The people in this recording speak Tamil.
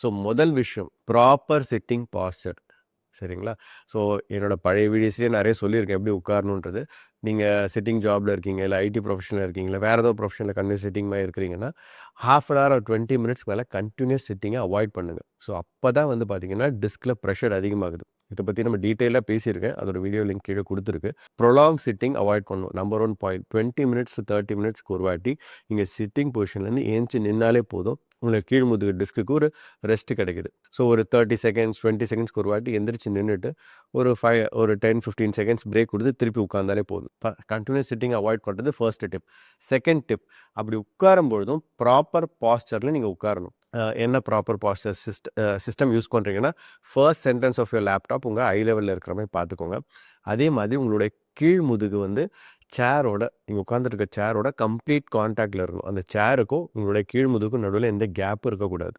ஸோ முதல் விஷயம் ப்ராப்பர் சிட்டிங் பாஸ்டர். சரிங்களா? ஸோ என்னோட பழைய வீடியோஸ்லேயே நிறைய சொல்லியிருக்கேன் எப்படி உட்காரணுன்றது. நீங்கள் சிட்டிங் ஜாபில் இருக்கீங்க, இல்லை ஐடி ப்ரொஃபஷனில் இருக்கீங்க, இல்லை வேறு ஏதோ ப்ரொஃபஷனில் கண்டினியூஸ் சிட்டிங் மாதிரி இருக்கிறீங்கன்னா, ஹாஃப் அன் ஹவர் ஒரு 20 மினிட்ஸ் மேலே கண்டினியூஸ் சிட்டிங்கை அவாய்ட் பண்ணுங்கள். ஸோ அப்போ தான் வந்து பார்த்தீங்கன்னா டிஸ்கில் ப்ரெஷர் அதிகமாகுது. இதை பற்றி நம்ம டீட்டெயிலாக பேசியிருக்கேன். அதோட வீடியோ லிங்க் கீழே கொடுத்துருக்கு. ப்ரொலாங் சிட்டிங் அவாய்ட் பண்ணணும். நம்பர் 1 பாயிண்ட் 20 மினிட்ஸ் to 30 மினிட்ஸ்க்கு ஒரு வாட்டி நீங்கள் சிட்டிங் பொசிஷன்லேருந்து ஏஞ்சி நின்னாலே போதும். உங்களுக்கு கீழ் முதுகு டிஸ்க்கு ஒரு ரெஸ்ட் கிடைக்குது. ஸோ ஒரு 30 செகண்ட்ஸ் 20 செகண்ட்ஸ்க்கு ஒரு வாட்டி எந்திரிச்சு நின்றுட்டு ஒரு 10-15 செகண்ட்ஸ் பிரேக் கொடுத்து திருப்பி உட்கார்ந்தாலே போதும். கண்டினியூஸ் சிட்டிங் அவாய்ட் பண்ணுறது ஃபர்ஸ்ட் டிப். செகண்ட் டிப், அப்படி உட்காரும் பொழுதும் ப்ராப்பர் பாஸ்டரில் நீங்கள் உட்காரணும். என்ன ப்ராப்பர் பாஸ்டர் சிஸ்டம் யூஸ் பண்ணுறீங்கன்னா first sentence of your laptop உங்கள் ஐ லெவலில் இருக்கிற மாதிரி பார்த்துக்கோங்க. அதே மாதிரி உங்களுடைய கீழ் முதுகு வந்து சேரோட, நீங்கள் உட்காந்துருக்க சேரோட கம்ப்ளீட் கான்டாக்டில் இருக்கணும். அந்த சேருக்கும் உங்களுடைய கீழ் முதுகுக்கும் நடுவில் எந்த கேப்பும் இருக்கக்கூடாது.